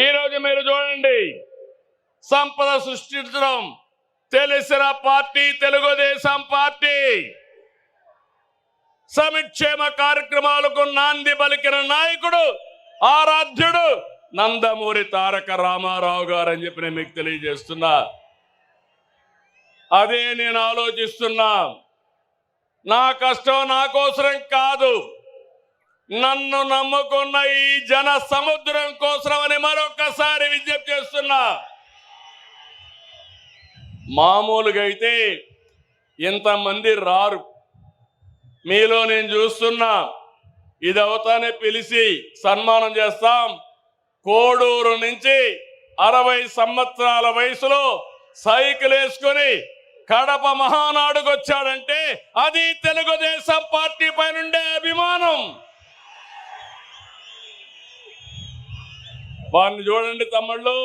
ఈరోజు మీరు చూడండి, సంపద సృష్టించడం తెలిసిన పార్టీ తెలుగుదేశం పార్టీ. సంక్షేమ కార్యక్రమాలకు నాంది పలికిన నాయకుడు, ఆరాధ్యుడు నందమూరి తారక రామారావు గారు అని చెప్పి నేను మీకు తెలియజేస్తున్నా. అదే నేను ఆలోచిస్తున్నా. నా కష్టం నా కోసరం కాదు, నన్ను నమ్ముకున్న ఈ జన సముద్రం కోసమని మరొకసారి విజ్ఞప్తి చేస్తున్నా. మామూలుగా అయితే ఇంతమంది రారు. మీలో నేను చూస్తున్నా, ఇది అవుతానే పిలిచి సన్మానం చేస్తాం. కోడూరు నుంచి 60 సంవత్సరాల వయసులో సైకిల్ వేసుకొని కడప మహానాడుకు వచ్చాడంటే అది తెలుగుదేశం పార్టీ పైనుండే అభిమానం. వారిని చూడండి తమ్ముళ్ళు,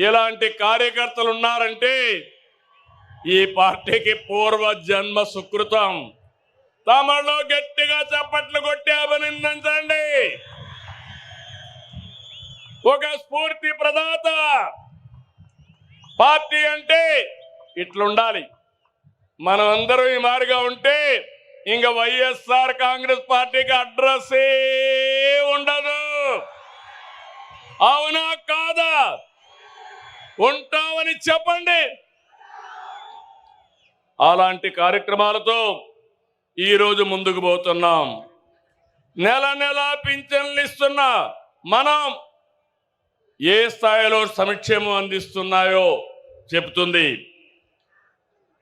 ఇలాంటి కార్యకర్తలు ఉన్నారంటే ఈ పార్టీకి పూర్వ జన్మ సుకృతం. తమలో గట్టిగా చప్పట్లు కొట్టి అభినందించండి. ఒక స్ఫూర్తి ప్రదాత. పార్టీ అంటే ఇట్లుండాలి. మనం అందరూ ఈ మారిగా ఉంటే ఇంకా వైఎస్ఆర్ కాంగ్రెస్ పార్టీకి అడ్రస్సే ఉండదు. అవునా కాదా? ఉంటామని చెప్పండి. అలాంటి కార్యక్రమాలతో ఈరోజు ముందుకు పోతున్నాం. నెల నెల పింఛన్లు ఇస్తున్నా మనం ఏ స్థాయిలో సంక్షేమం అందిస్తున్నాయో చెబుతుంది.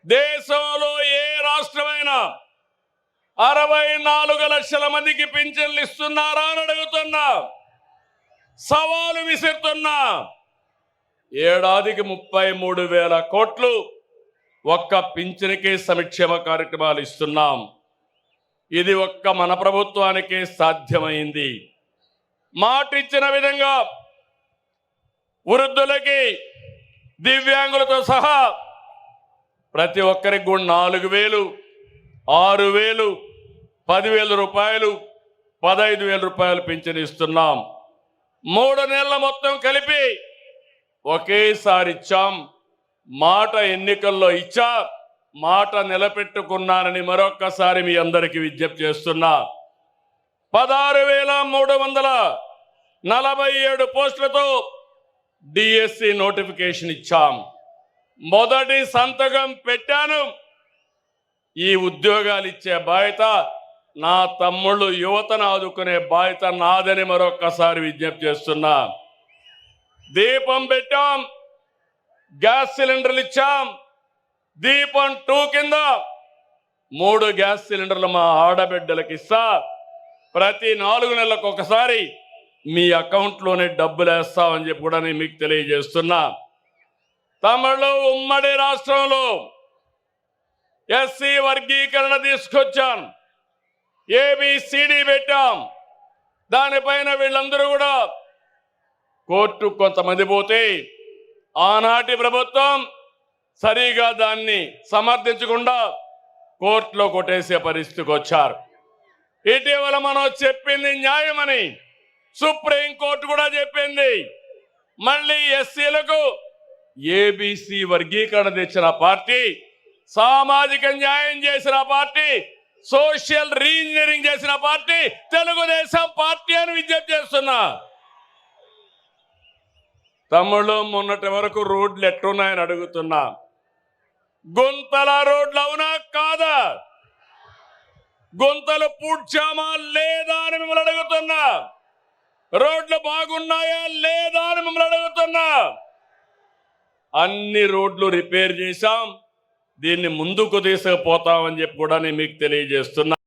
దేశంలో ఏ రాష్ట్రమైనా 64 లక్షల మందికి పింఛన్లు ఇస్తున్నారా అని అడుగుతున్నా. సవాలు విసురుతున్నా. ఏడాదికి 33,000 కోట్లు ఒక్క పింఛన్కే సంక్షేమ కార్యక్రమాలు ఇస్తున్నాం. ఇది ఒక్క మన ప్రభుత్వానికే సాధ్యమైంది. మాట ఇచ్చిన విధంగా వృద్ధులకి, దివ్యాంగులతో సహా ప్రతి ఒక్కరికి కూడా 4,000, 6,000, 10,000 రూపాయలు, 15,000 రూపాయలు పింఛను ఇస్తున్నాం. 3 నెలల మొత్తం కలిపి ఒకేసారి ఇచ్చాం. మాట ఎన్నికల్లో ఇచ్చా, మాట నిలబెట్టుకున్నానని మరొక్కసారి మీ అందరికీ విజ్ఞప్తి చేస్తున్నా. 16,347 పోస్టులతో డిఎస్సి నోటిఫికేషన్ ఇచ్చాం. మొదటి సంతకం పెట్టాను. ఈ ఉద్యోగాలు ఇచ్చే బాధ్యత నా తమ్ముళ్ళు, యువతను ఆదుకునే బాధ్యత నాదని మరొక్కసారి విజ్ఞప్తి చేస్తున్నా. దీపం పెట్టాం, గ్యాస్ సిలిండర్లు ఇచ్చాం. దీపం 2 కింద 3 గ్యాస్ సిలిండర్లు మా ఆడబిడ్డలకు ఇస్తా. ప్రతి 4 నెలలకు ఒకసారి మీ అకౌంట్లోనే డబ్బులు వేస్తామని చెప్పి కూడా నేను మీకు తెలియజేస్తున్నా. తమిళ ఉమ్మడి రాష్ట్రంలో ఎస్సీ వర్గీకరణ తీసుకొచ్చాను. ఏబిసిడి పెట్టాం. దానిపైన వీళ్ళందరూ కూడా కోర్టు కొంతమంది పోతే ఆనాటి ప్రభుత్వం సరిగా దాన్ని సమర్థించకుండా కోర్టులో కొట్టేసే పరిస్థితికి వచ్చారు. ఇటీవల మనం చెప్పింది న్యాయమని సుప్రీంకోర్టు కూడా చెప్పింది. మళ్ళీ ఎస్సీలకు ఏబిసి వర్గీకరణ తెచ్చిన పార్టీ, సామాజిక న్యాయం చేసిన పార్టీ, సోషల్ రీఇంజనీరింగ్ చేసిన పార్టీ తెలుగుదేశం పార్టీ అని విజ్ఞప్తి చేస్తున్నా. తమ్ముళ్ళు, మొన్నటి వరకు రోడ్లు ఎట్లున్నాయని అడుగుతున్నా. గుంతల రోడ్లు అవునా కాదా? గుంతలు పూడ్చామా లేదా అని మిమ్మల్ని అడుగుతున్నా. రోడ్లు బాగున్నాయా లేదా అని మిమ్మల్ని అడుగుతున్నా. అన్ని రోడ్లు రిపేర్ చేశాం. దీన్ని ముందుకు తీసుకుపోతామని చెప్పి కూడా నేను మీకు తెలియజేస్తున్నా.